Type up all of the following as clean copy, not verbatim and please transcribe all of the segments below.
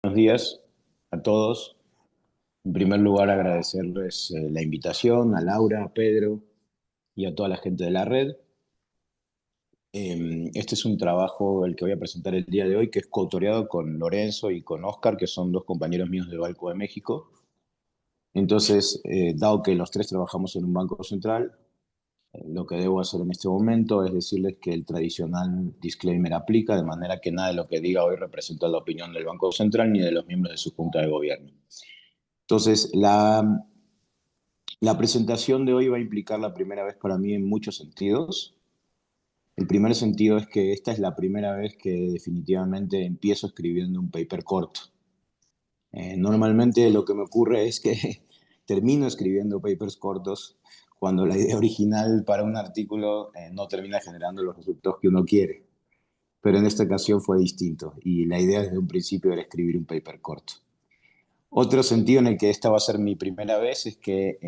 Buenos días a todos. En primer lugar, agradecerles la invitación a Laura, a Pedro y a toda la gente de la red. Este es un trabajo el que voy a presentar el día de hoy, que es coautoreado con Lorenzo y con Oscar, que son dos compañeros míos del Banco de México. Entonces, dado que los tres trabajamos en un banco central, lo que debo hacer en este momento es decirles que el tradicional disclaimer aplica, de manera que nada de lo que diga hoy representa la opinión del Banco Central ni de los miembros de su Junta de Gobierno. Entonces, la presentación de hoy va a implicar la primera vez para mí en muchos sentidos. El primer sentido es que esta es la primera vez que definitivamente empiezo escribiendo un paper corto. Normalmente lo que me ocurre es que termino escribiendo papers cortos cuando la idea original para un artículo no termina generando los resultados que uno quiere. Pero en esta ocasión fue distinto y la idea desde un principio era escribir un paper corto. Otro sentido en el que esta va a ser mi primera vez es que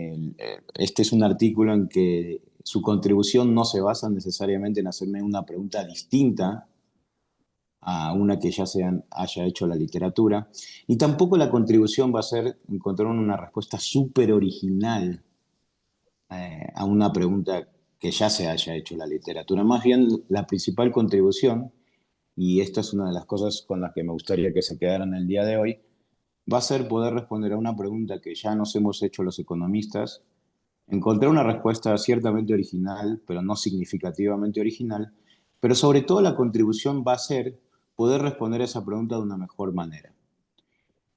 este es un artículo en que su contribución no se basa necesariamente en hacerme una pregunta distinta a una que ya haya hecho la literatura, y tampoco la contribución va a ser encontrar una respuesta súper original a una pregunta que ya se haya hecho la literatura. Más bien, la principal contribución, y esta es una de las cosas con las que me gustaría que se quedaran el día de hoy, va a ser poder responder a una pregunta que ya nos hemos hecho los economistas, encontrar una respuesta ciertamente original, pero no significativamente original, pero sobre todo la contribución va a ser poder responder a esa pregunta de una mejor manera.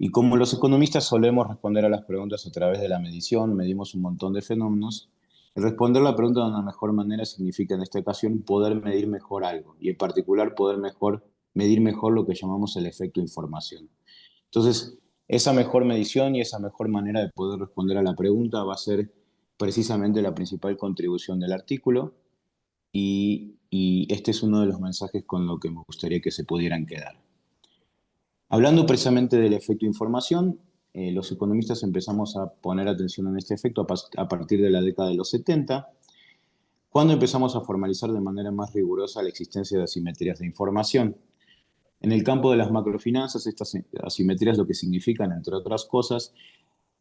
Y como los economistas solemos responder a las preguntas a través de la medición, medimos un montón de fenómenos, el responder la pregunta de una mejor manera significa en esta ocasión poder medir mejor algo, y en particular medir mejor lo que llamamos el efecto información. Entonces, esa mejor medición y esa mejor manera de poder responder a la pregunta va a ser precisamente la principal contribución del artículo y este es uno de los mensajes con lo que me gustaría que se pudieran quedar. Hablando precisamente del efecto información, los economistas empezamos a poner atención en este efecto a partir de la década de los 70, cuando empezamos a formalizar de manera más rigurosa la existencia de asimetrías de información. En el campo de las macrofinanzas, estas asimetrías lo que significan, entre otras cosas,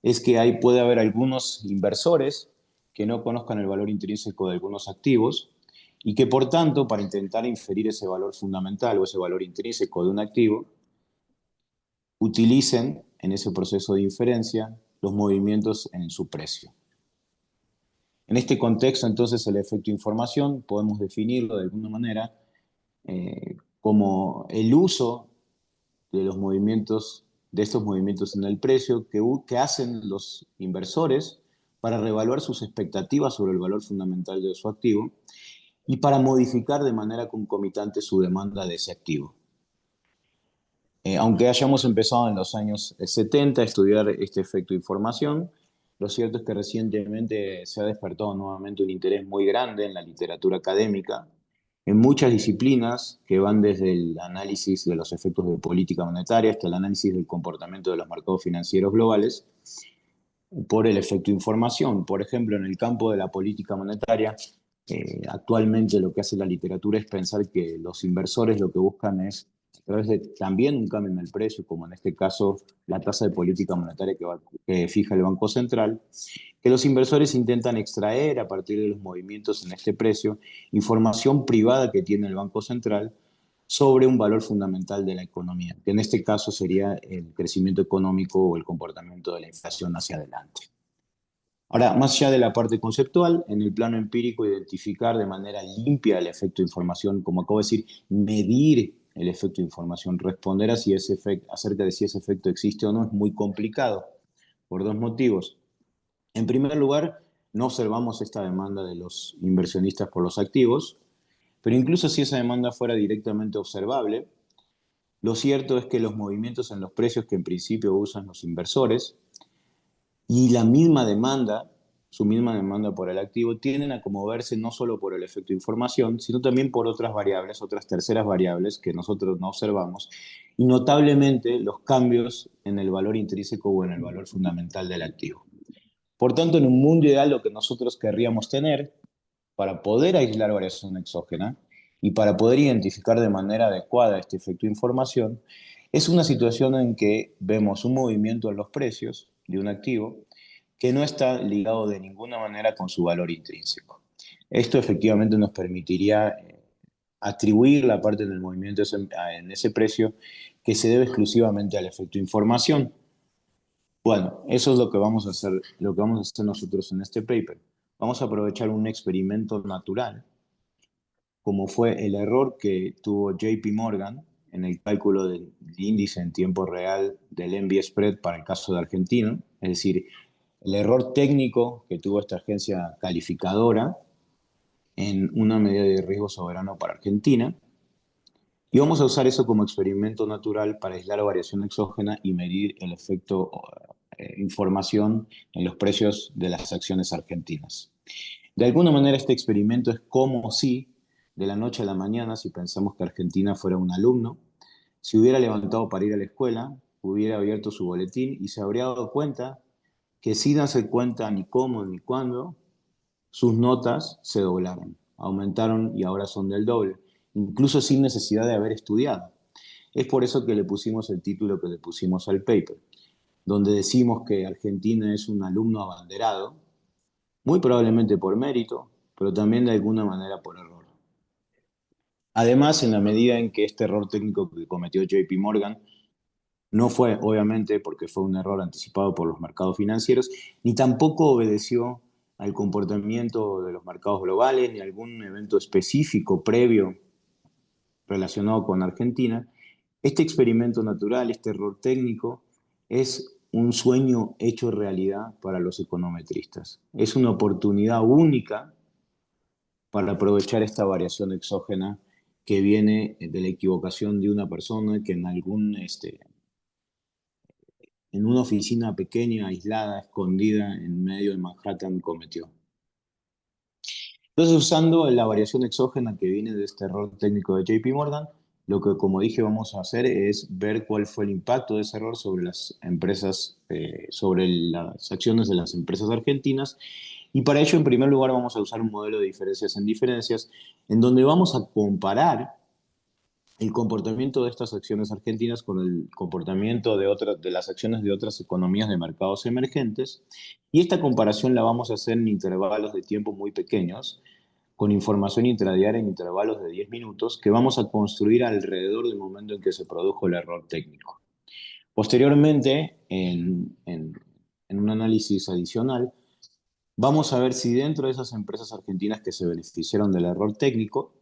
es que puede haber algunos inversores que no conozcan el valor intrínseco de algunos activos y que, por tanto, para intentar inferir ese valor fundamental o ese valor intrínseco de un activo, utilicen en ese proceso de inferencia los movimientos en su precio. En este contexto, entonces, el efecto información podemos definirlo de alguna manera como el uso de los movimientos, de estos movimientos en el precio que hacen los inversores para reevaluar sus expectativas sobre el valor fundamental de su activo y para modificar de manera concomitante su demanda de ese activo. Aunque hayamos empezado en los años 70 a estudiar este efecto de información, lo cierto es que recientemente se ha despertado nuevamente un interés muy grande en la literatura académica, en muchas disciplinas que van desde el análisis de los efectos de política monetaria hasta el análisis del comportamiento de los mercados financieros globales, por el efecto información. Por ejemplo, en el campo de la política monetaria, actualmente lo que hace la literatura es pensar que los inversores lo que buscan es, a través de también un cambio en el precio, como en este caso la tasa de política monetaria que fija el Banco Central, que los inversores intentan extraer a partir de los movimientos en este precio información privada que tiene el Banco Central sobre un valor fundamental de la economía, que en este caso sería el crecimiento económico o el comportamiento de la inflación hacia adelante. Ahora, más allá de la parte conceptual, en el plano empírico, identificar de manera limpia el efecto de información, como acabo de decir, medir el efecto de información, responder acerca de si ese efecto existe o no es muy complicado, por dos motivos. En primer lugar, no observamos esta demanda de los inversionistas por los activos, pero incluso si esa demanda fuera directamente observable, lo cierto es que los movimientos en los precios que en principio usan los inversores y la misma demanda, su misma demanda por el activo, tienden a moverse no solo por el efecto de información, sino también por otras variables, otras terceras variables que nosotros no observamos, y notablemente los cambios en el valor intrínseco o en el valor fundamental del activo. Por tanto, en un mundo ideal, lo que nosotros querríamos tener para poder aislar variación exógena y para poder identificar de manera adecuada este efecto de información Es una situación en que vemos un movimiento en los precios de un activo que no está ligado de ninguna manera con su valor intrínseco. Esto efectivamente nos permitiría atribuir la parte del movimiento en ese precio que se debe exclusivamente al efecto información. Bueno, eso es lo que vamos a hacer, lo que vamos a hacer nosotros en este paper. Vamos a aprovechar un experimento natural, como fue el error que tuvo JP Morgan en el cálculo del índice en tiempo real del MB Spread para el caso de Argentina, es decir, el error técnico que tuvo esta agencia calificadora en una medida de riesgo soberano para Argentina. Y vamos a usar eso como experimento natural para aislar la variación exógena y medir el efecto información en los precios de las acciones argentinas. De alguna manera este experimento es como si de la noche a la mañana, si pensamos que Argentina fuera un alumno, se hubiera levantado para ir a la escuela, hubiera abierto su boletín y se habría dado cuenta que sin darse cuenta ni cómo ni cuándo, sus notas se doblaron, aumentaron y ahora son del doble, incluso sin necesidad de haber estudiado. Es por eso que le pusimos el título que le pusimos al paper, donde decimos que Argentina es un alumno abanderado, muy probablemente por mérito, pero también de alguna manera por error. Además, en la medida en que este error técnico que cometió JP Morgan no fue, obviamente, porque fue un error anticipado por los mercados financieros, ni tampoco obedeció al comportamiento de los mercados globales, ni algún evento específico previo relacionado con Argentina. Este experimento natural, este error técnico, es un sueño hecho realidad para los econometristas. Es una oportunidad única para aprovechar esta variación exógena que viene de la equivocación de una persona que en una oficina pequeña, aislada, escondida en medio de Manhattan cometió. Entonces, usando la variación exógena que viene de este error técnico de JP Morgan, lo que, como dije, vamos a hacer es ver cuál fue el impacto de ese error sobre las empresas, sobre las acciones de las empresas argentinas. Y para ello, en primer lugar, vamos a usar un modelo de diferencias en diferencias, en donde vamos a comparar el comportamiento de estas acciones argentinas con el comportamiento de las acciones de otras economías de mercados emergentes. Y esta comparación la vamos a hacer en intervalos de tiempo muy pequeños, con información intradiaria en intervalos de 10 minutos, que vamos a construir alrededor del momento en que se produjo el error técnico. Posteriormente, en un análisis adicional, vamos a ver si dentro de esas empresas argentinas que se beneficiaron del error técnico,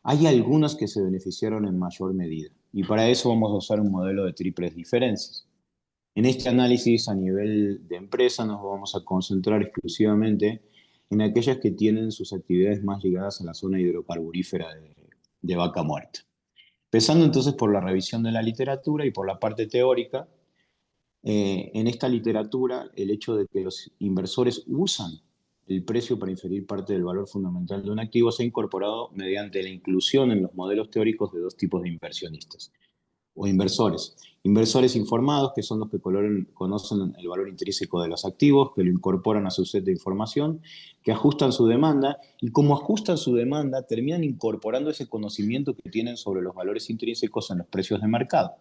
hay algunas que se beneficiaron en mayor medida. Y para eso vamos a usar un modelo de triples diferencias. En este análisis a nivel de empresa nos vamos a concentrar exclusivamente en aquellas que tienen sus actividades más ligadas a la zona hidrocarburífera de Vaca Muerta. Empezando entonces por la revisión de la literatura y por la parte teórica, en esta literatura el hecho de que los inversores usan el precio para inferir parte del valor fundamental de un activo se ha incorporado mediante la inclusión en los modelos teóricos de dos tipos de inversionistas o inversores. Inversores informados, que son los que conocen el valor intrínseco de los activos, que lo incorporan a su set de información, que ajustan su demanda y como ajustan su demanda, terminan incorporando ese conocimiento que tienen sobre los valores intrínsecos en los precios de mercado.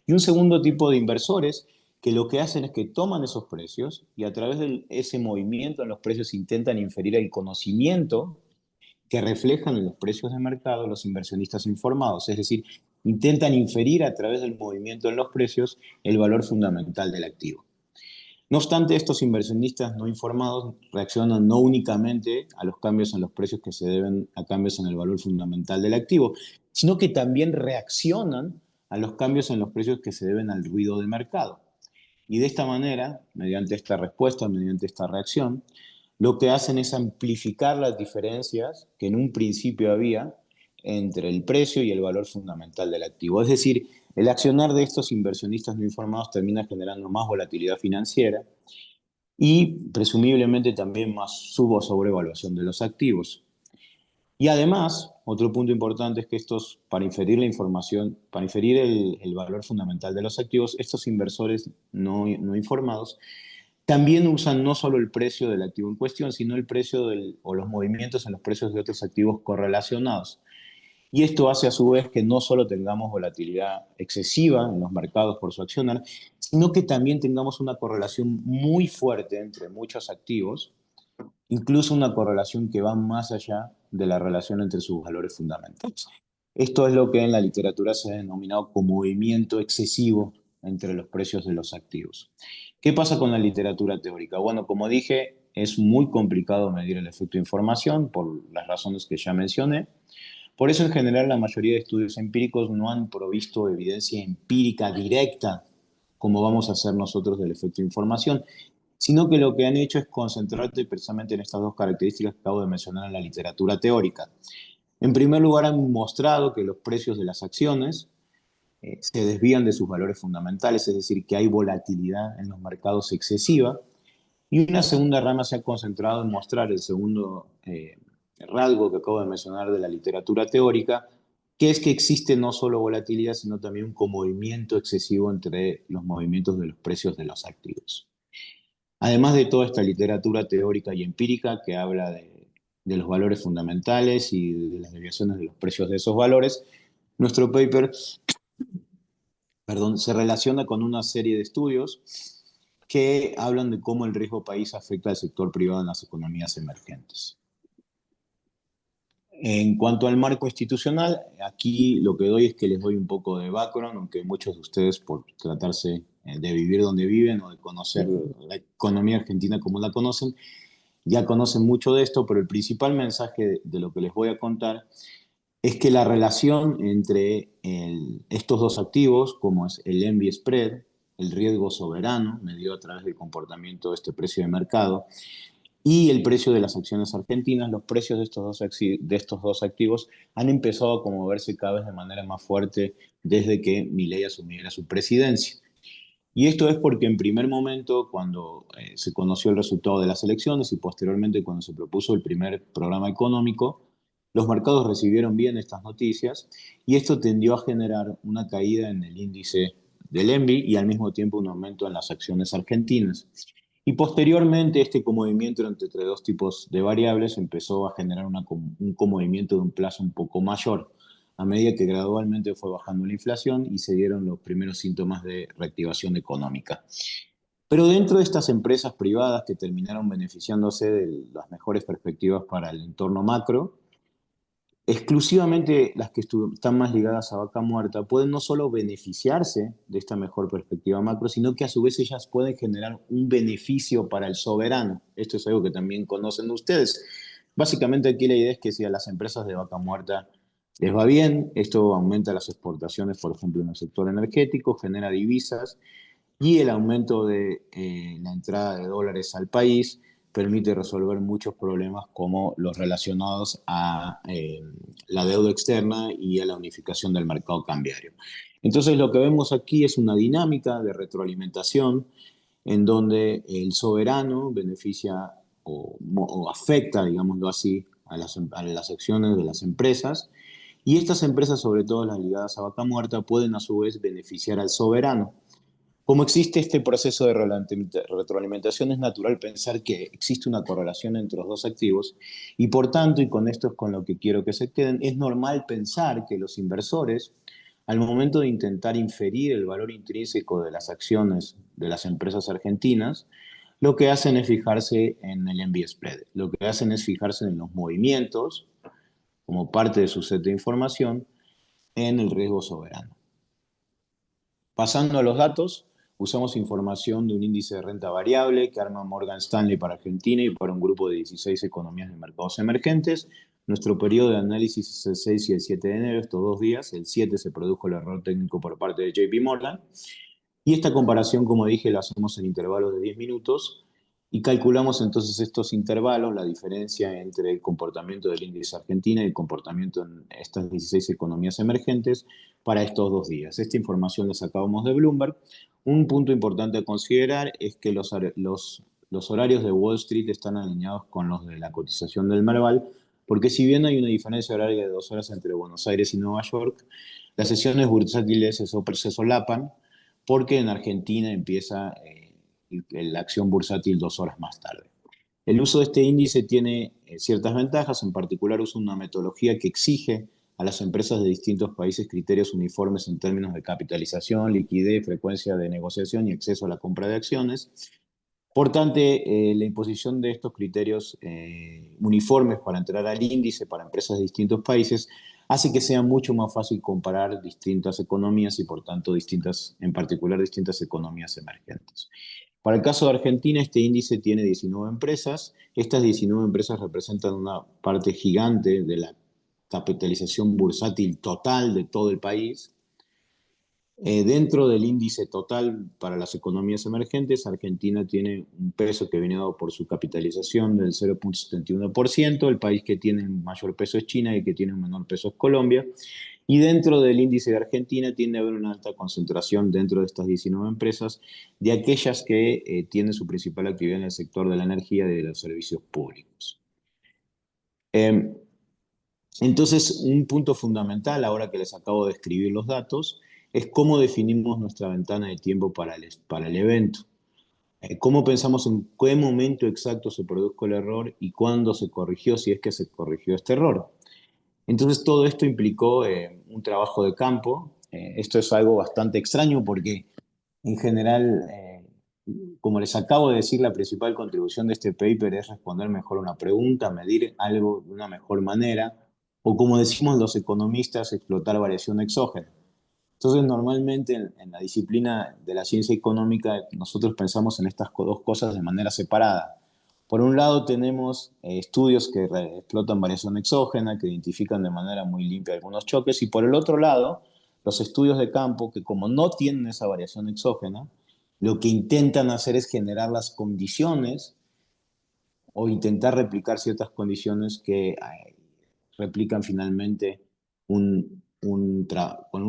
Y un segundo tipo de inversores que lo que hacen es que toman esos precios y a través de ese movimiento en los precios intentan inferir el conocimiento que reflejan en los precios de mercado los inversionistas informados, es decir, intentan inferir a través del movimiento en los precios el valor fundamental del activo. No obstante, estos inversionistas no informados reaccionan no únicamente a los cambios en los precios que se deben a cambios en el valor fundamental del activo, sino que también reaccionan a los cambios en los precios que se deben al ruido de mercado. Y de esta manera, mediante esta respuesta, mediante esta reacción, lo que hacen es amplificar las diferencias que en un principio había entre el precio y el valor fundamental del activo. Es decir, el accionar de estos inversionistas no informados termina generando más volatilidad financiera y presumiblemente también más sub o sobrevaluación de los activos. Y además, otro punto importante es que para inferir la información, para inferir el valor fundamental de los activos, estos inversores no informados también usan no solo el precio del activo en cuestión, sino el precio o los movimientos en los precios de otros activos correlacionados. Y esto hace a su vez que no solo tengamos volatilidad excesiva en los mercados por su accionar, sino que también tengamos una correlación muy fuerte entre muchos activos, incluso una correlación que va más allá de la relación entre sus valores fundamentales. Esto es lo que en la literatura se ha denominado como movimiento excesivo entre los precios de los activos. ¿Qué pasa con la literatura teórica? Bueno, como dije, es muy complicado medir el efecto de información por las razones que ya mencioné. Por eso, en general, la mayoría de estudios empíricos no han provisto evidencia empírica directa, como vamos a hacer nosotros del efecto de información, sino que lo que han hecho es concentrarte precisamente en estas dos características que acabo de mencionar en la literatura teórica. En primer lugar, han mostrado que los precios de las acciones se desvían de sus valores fundamentales, es decir, que hay volatilidad en los mercados excesiva. Y una segunda rama se ha concentrado en mostrar el segundo rasgo que acabo de mencionar de la literatura teórica, que es que existe no solo volatilidad, sino también un comovimiento excesivo entre los movimientos de los precios de los activos. Además de toda esta literatura teórica y empírica que habla de los valores fundamentales y de las desviaciones de los precios de esos valores, nuestro paper, perdón, se relaciona con una serie de estudios que hablan de cómo el riesgo país afecta al sector privado en las economías emergentes. En cuanto al marco institucional, aquí lo que doy es que les doy un poco de background, aunque muchos de ustedes, por tratarse de vivir donde viven o de conocer la economía argentina como la conocen, ya conocen mucho de esto, pero el principal mensaje de lo que les voy a contar es que la relación entre estos dos activos, como es el envy spread, el riesgo soberano, medido a través del comportamiento de este precio de mercado, y el precio de las acciones argentinas, los precios de estos dos activos han empezado a moverse cada vez de manera más fuerte desde que Milei asumiera su presidencia. Y esto es porque en primer momento, cuando se conoció el resultado de las elecciones y posteriormente cuando se propuso el primer programa económico, los mercados recibieron bien estas noticias y esto tendió a generar una caída en el índice del ENVI y al mismo tiempo un aumento en las acciones argentinas. Y posteriormente este comovimiento entre dos tipos de variables empezó a generar un comovimiento de un plazo un poco mayor a medida que gradualmente fue bajando la inflación y se dieron los primeros síntomas de reactivación económica. Pero dentro de estas empresas privadas que terminaron beneficiándose de las mejores perspectivas para el entorno macro, exclusivamente las que están más ligadas a vaca muerta pueden no solo beneficiarse de esta mejor perspectiva macro, sino que a su vez ellas pueden generar un beneficio para el soberano. Esto es algo que también conocen ustedes. Básicamente aquí la idea es que si a las empresas de vaca muerta les va bien, esto aumenta las exportaciones, por ejemplo, en el sector energético, genera divisas y el aumento de la entrada de dólares al país permite resolver muchos problemas como los relacionados a la deuda externa y a la unificación del mercado cambiario. Entonces lo que vemos aquí es una dinámica de retroalimentación en donde el soberano beneficia o afecta, digámoslo así, a las acciones de las empresas y estas empresas, sobre todo las ligadas a vaca muerta, pueden a su vez beneficiar al soberano. Como existe este proceso de retroalimentación, es natural pensar que existe una correlación entre los dos activos y por tanto, y con esto es con lo que quiero que se queden, es normal pensar que los inversores, al momento de intentar inferir el valor intrínseco de las acciones de las empresas argentinas, lo que hacen es fijarse en el envy spread, lo que hacen es fijarse en los movimientos como parte de su set de información en el riesgo soberano. Pasando a los datos, usamos información de un índice de renta variable que arma Morgan Stanley para Argentina y para un grupo de 16 economías de mercados emergentes. Nuestro periodo de análisis es el 6 y el 7 de enero, estos 2 días. El 7 se produjo el error técnico por parte de JP Morgan. Y esta comparación, como dije, la hacemos en intervalos de 10 minutos y calculamos entonces estos intervalos, la diferencia entre el comportamiento del índice Argentina y el comportamiento en estas 16 economías emergentes para estos 2 días. Esta información la sacábamos de Bloomberg. Un punto importante a considerar es que los horarios de Wall Street están alineados con los de la cotización del Merval, porque si bien hay una diferencia horaria de 2 horas entre Buenos Aires y Nueva York, las sesiones bursátiles se solapan porque en Argentina empieza la acción bursátil 2 horas más tarde. El uso de este índice tiene ciertas ventajas, en particular usa una metodología que exige a las empresas de distintos países criterios uniformes en términos de capitalización, liquidez, frecuencia de negociación y acceso a la compra de acciones. Por tanto, la imposición de estos criterios uniformes para entrar al índice para empresas de distintos países hace que sea mucho más fácil comparar distintas economías y, por tanto, en particular, distintas economías emergentes. Para el caso de Argentina, este índice tiene 19 empresas. Estas 19 empresas representan una parte gigante de la capitalización bursátil total de todo el país. Dentro del índice total para las economías emergentes, Argentina tiene un peso que viene dado por su capitalización del 0,71%, el país que tiene el mayor peso es China y el que tiene un menor peso es Colombia, y dentro del índice de Argentina tiende a haber una alta concentración dentro de estas 19 empresas de aquellas que tienen su principal actividad en el sector de la energía y de los servicios públicos. Entonces, un punto fundamental, ahora que les acabo de escribir los datos, es cómo definimos nuestra ventana de tiempo para el evento. ¿Cómo pensamos en qué momento exacto se produjo el error y cuándo se corrigió, si es que se corrigió este error? Entonces, todo esto implicó un trabajo de campo. Esto es algo bastante extraño porque, en general, como les acabo de decir, la principal contribución de este paper es responder mejor una pregunta, medir algo de una mejor manera, o como decimos los economistas, explotar variación exógena. Entonces, normalmente en la disciplina de la ciencia económica, nosotros pensamos en estas dos cosas de manera separada. Por un lado, tenemos estudios que explotan variación exógena, que identifican de manera muy limpia algunos choques, y por el otro lado, los estudios de campo, que como no tienen esa variación exógena, lo que intentan hacer es generar las condiciones o intentar replicar ciertas condiciones que replican finalmente con un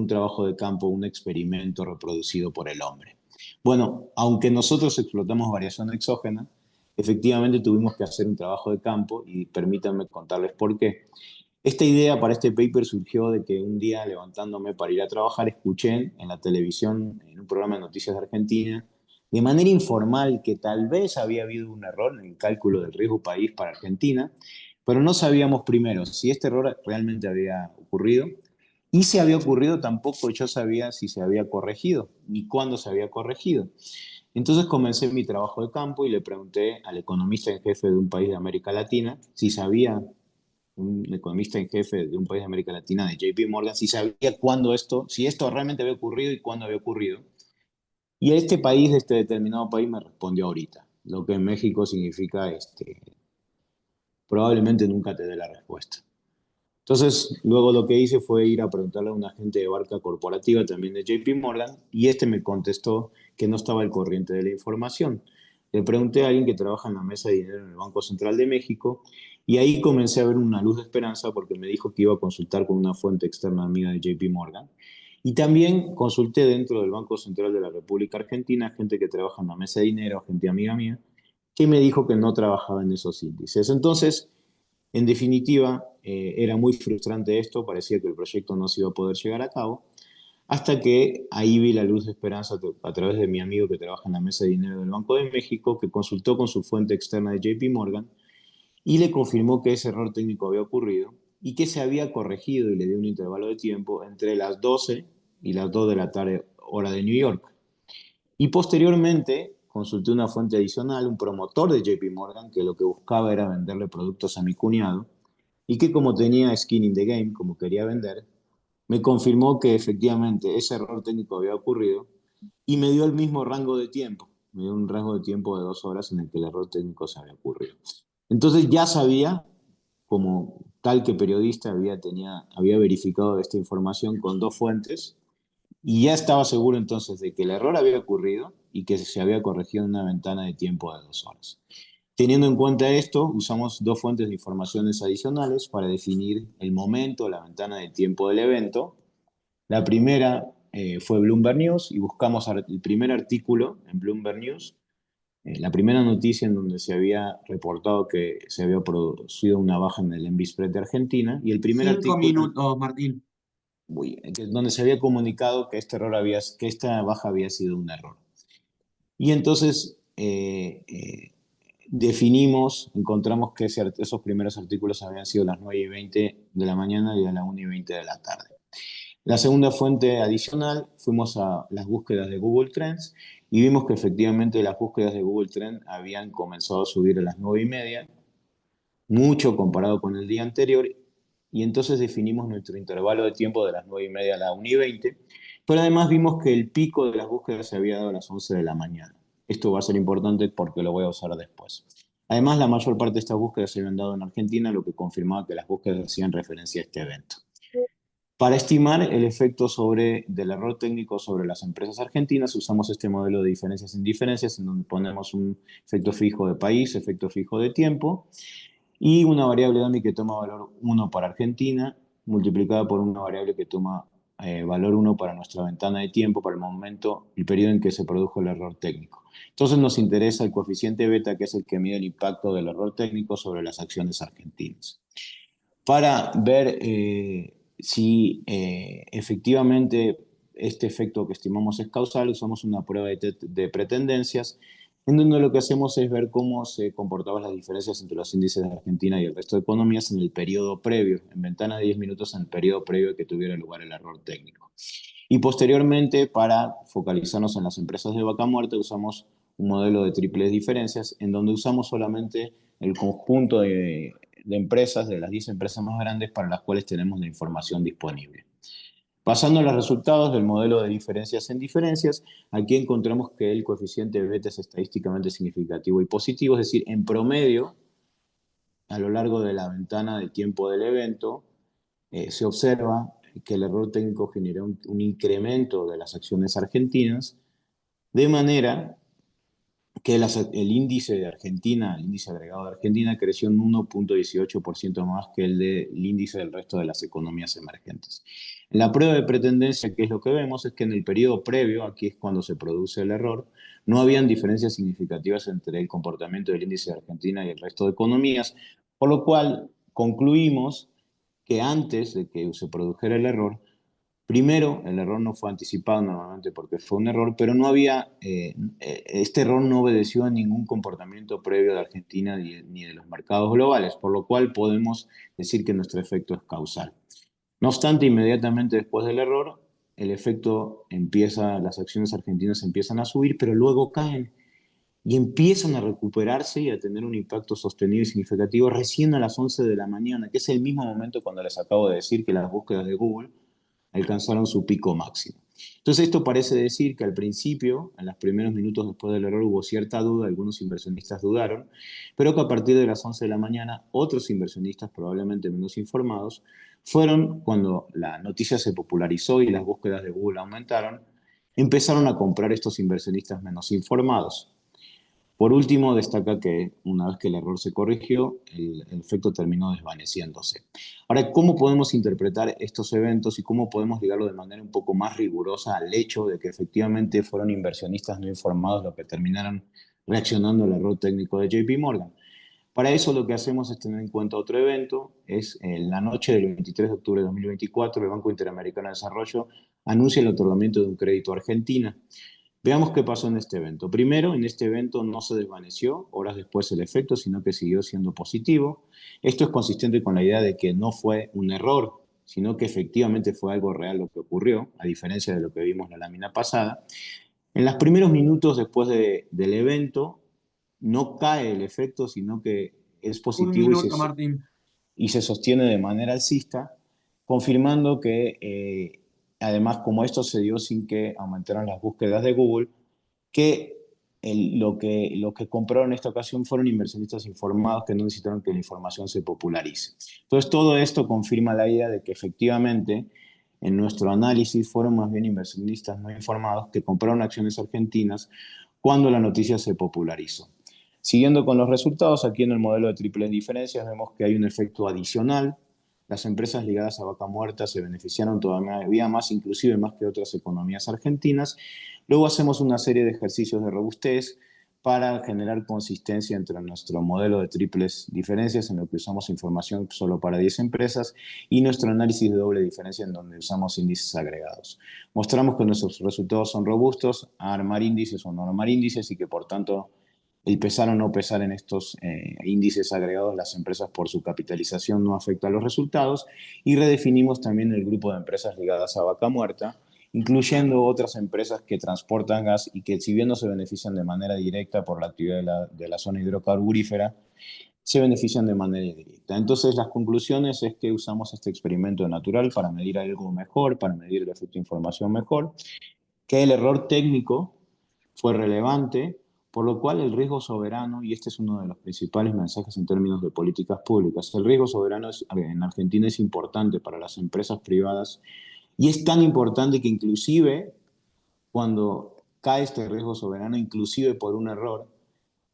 trabajo de campo, un experimento reproducido por el hombre. Bueno, aunque nosotros explotamos variación exógena, efectivamente tuvimos que hacer un trabajo de campo y permítanme contarles por qué. Esta idea para este paper surgió de que un día levantándome para ir a trabajar escuché en la televisión, en un programa de noticias de Argentina, de manera informal que tal vez había habido un error en el cálculo del riesgo país para Argentina, pero no sabíamos primero si este error realmente había ocurrido y si había ocurrido tampoco yo sabía si se había corregido ni cuándo se había corregido. Entonces comencé mi trabajo de campo y le pregunté al economista en jefe de un país de América Latina si sabía, un economista en jefe de un país de América Latina, de JP Morgan, si sabía cuándo si esto realmente había ocurrido y cuándo había ocurrido. Y este país, este determinado país, me respondió ahorita, lo que en México significa, probablemente nunca te dé la respuesta. Entonces, luego lo que hice fue ir a preguntarle a un agente de banca corporativa también de JP Morgan y este me contestó que no estaba al corriente de la información. Le pregunté a alguien que trabaja en la mesa de dinero en el Banco Central de México y ahí comencé a ver una luz de esperanza porque me dijo que iba a consultar con una fuente externa amiga de JP Morgan. Y también consulté dentro del Banco Central de la República Argentina, gente que trabaja en la mesa de dinero, gente amiga mía, que me dijo que no trabajaba en esos índices. Entonces, en definitiva, era muy frustrante esto, parecía que el proyecto no se iba a poder llegar a cabo, hasta que ahí vi la luz de esperanza a través de mi amigo que trabaja en la mesa de dinero del Banco de México, que consultó con su fuente externa de JP Morgan y le confirmó que ese error técnico había ocurrido y que se había corregido y le dio un intervalo de tiempo entre las 12 y las 2 de la tarde, hora de New York. Y posteriormente consulté una fuente adicional, un promotor de JP Morgan, que lo que buscaba era venderle productos a mi cuñado y que como tenía skin in the game, como quería vender, me confirmó que efectivamente ese error técnico había ocurrido y me dio el mismo rango de tiempo. Me dio un rango de tiempo de 2 horas en el que el error técnico se había ocurrido. Entonces ya sabía, como tal que periodista, había verificado esta información con dos fuentes y ya estaba seguro entonces de que el error había ocurrido y que se había corregido en una ventana de tiempo de 2 horas. Teniendo en cuenta esto, usamos dos fuentes de informaciones adicionales para definir el momento, la ventana de tiempo del evento. La primera fue Bloomberg News y buscamos el primer artículo en Bloomberg News, la primera noticia en donde se había reportado que se había producido una baja en el envie spread de Argentina y el primer Cinco artículo minutos, Martín. donde se había comunicado que que esta baja había sido un error. Y entonces encontramos que esos primeros artículos habían sido las 9:20 de la mañana y a las 1:20 de la tarde. La segunda fuente adicional, fuimos a las búsquedas de Google Trends y vimos que efectivamente las búsquedas de Google Trends habían comenzado a subir a las 9:30, mucho comparado con el día anterior, y entonces definimos nuestro intervalo de tiempo de las 9:30 a las 1:20, pero además vimos que el pico de las búsquedas se había dado a las 11 de la mañana. Esto va a ser importante porque lo voy a usar después. Además, la mayor parte de estas búsquedas se habían dado en Argentina, lo que confirmaba que las búsquedas hacían referencia a este evento. Para estimar el efecto del error técnico sobre las empresas argentinas, usamos este modelo de diferencias en diferencias, en donde ponemos un efecto fijo de país, efecto fijo de tiempo, y una variable DAMI que toma valor 1 para Argentina, multiplicada por una variable que toma valor 1 para nuestra ventana de tiempo, para el momento, el periodo en que se produjo el error técnico. Entonces nos interesa el coeficiente beta, que es el que mide el impacto del error técnico sobre las acciones argentinas. Para ver si efectivamente este efecto que estimamos es causal, usamos una prueba de pretendencias, en donde lo que hacemos es ver cómo se comportaban las diferencias entre los índices de Argentina y el resto de economías en el periodo previo, en ventana de 10 minutos en el periodo previo que tuviera lugar el error técnico. Y posteriormente, para focalizarnos en las empresas de vaca muerta, usamos un modelo de triples diferencias, en donde usamos solamente el conjunto de empresas, de las 10 empresas más grandes para las cuales tenemos la información disponible. Pasando a los resultados del modelo de diferencias en diferencias, aquí encontramos que el coeficiente beta es estadísticamente significativo y positivo, es decir, en promedio, a lo largo de la ventana de tiempo del evento, se observa que el error técnico generó un incremento de las acciones argentinas, de manera que el índice de Argentina, el índice agregado de Argentina, creció un 1,18% más que el índice del resto de las economías emergentes. En la prueba de pretendencia, ¿qué es lo que vemos? Es que en el periodo previo, aquí es cuando se produce el error, no habían diferencias significativas entre el comportamiento del índice de Argentina y el resto de economías, por lo cual concluimos que antes de que se produjera el error, primero, el error no fue anticipado normalmente porque fue un error, pero este error no obedeció a ningún comportamiento previo de Argentina ni de los mercados globales, por lo cual podemos decir que nuestro efecto es causal. No obstante, inmediatamente después del error, las acciones argentinas empiezan a subir, pero luego caen y empiezan a recuperarse y a tener un impacto sostenido y significativo recién a las 11 de la mañana, que es el mismo momento cuando les acabo de decir que las búsquedas de Google alcanzaron su pico máximo. Entonces esto parece decir que al principio, en los primeros minutos después del error, hubo cierta duda, algunos inversionistas dudaron, pero que a partir de las 11 de la mañana, otros inversionistas, probablemente menos informados, fueron cuando la noticia se popularizó y las búsquedas de Google aumentaron, empezaron a comprar estos inversionistas menos informados. Por último, destaca que una vez que el error se corrigió, el efecto terminó desvaneciéndose. Ahora, ¿cómo podemos interpretar estos eventos y cómo podemos ligarlo de manera un poco más rigurosa al hecho de que efectivamente fueron inversionistas no informados los que terminaron reaccionando al error técnico de JP Morgan? Para eso lo que hacemos es tener en cuenta otro evento, es en la noche del 23 de octubre de 2024, el Banco Interamericano de Desarrollo anuncia el otorgamiento de un crédito a Argentina. Veamos qué pasó en este evento. Primero, en este evento no se desvaneció horas después el efecto, sino que siguió siendo positivo. Esto es consistente con la idea de que no fue un error, sino que efectivamente fue algo real lo que ocurrió, a diferencia de lo que vimos en la lámina pasada. En los primeros minutos después del evento, no cae el efecto, sino que es Un positivo minuto, Martín. y se sostiene de manera alcista, confirmando que además como esto se dio sin que aumentaran las búsquedas de Google, que lo que compraron en esta ocasión fueron inversionistas informados que no necesitaron que la información se popularice. Entonces todo esto confirma la idea de que efectivamente en nuestro análisis fueron más bien inversionistas no informados que compraron acciones argentinas cuando la noticia se popularizó. Siguiendo con los resultados, aquí en el modelo de triples diferencias vemos que hay un efecto adicional. Las empresas ligadas a vaca muerta se beneficiaron todavía más, inclusive más que otras economías argentinas. Luego hacemos una serie de ejercicios de robustez para generar consistencia entre nuestro modelo de triples diferencias, en lo que usamos información solo para 10 empresas, y nuestro análisis de doble diferencia, en donde usamos índices agregados. Mostramos que nuestros resultados son robustos a armar índices o no armar índices y que por tanto el pesar o no pesar en estos índices agregados las empresas por su capitalización no afecta a los resultados, y redefinimos también el grupo de empresas ligadas a Vaca Muerta, incluyendo otras empresas que transportan gas y que, si bien no se benefician de manera directa por la actividad de la zona hidrocarburífera, se benefician de manera indirecta. Entonces, las conclusiones es que usamos este experimento natural para medir algo mejor, para medir el efecto de información mejor, que el error técnico fue relevante, por lo cual el riesgo soberano, y este es uno de los principales mensajes en términos de políticas públicas, el riesgo soberano en Argentina es importante para las empresas privadas, y es tan importante que inclusive cuando cae este riesgo soberano, inclusive por un error,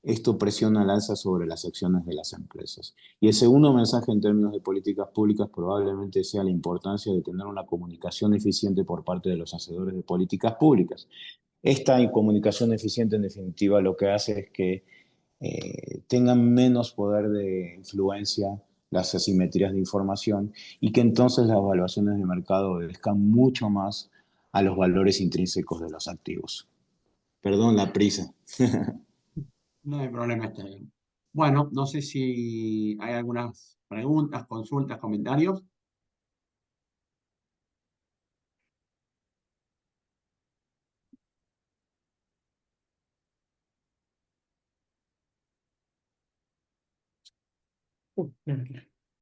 esto presiona al alza sobre las acciones de las empresas. Y el segundo mensaje en términos de políticas públicas probablemente sea la importancia de tener una comunicación eficiente por parte de los hacedores de políticas públicas. Esta comunicación eficiente, en definitiva, lo que hace es que tengan menos poder de influencia las asimetrías de información, y que entonces las evaluaciones de mercado obedezcan mucho más a los valores intrínsecos de los activos. Perdón la prisa. No hay problema, está bien. Bueno, no sé si hay algunas preguntas, consultas, comentarios.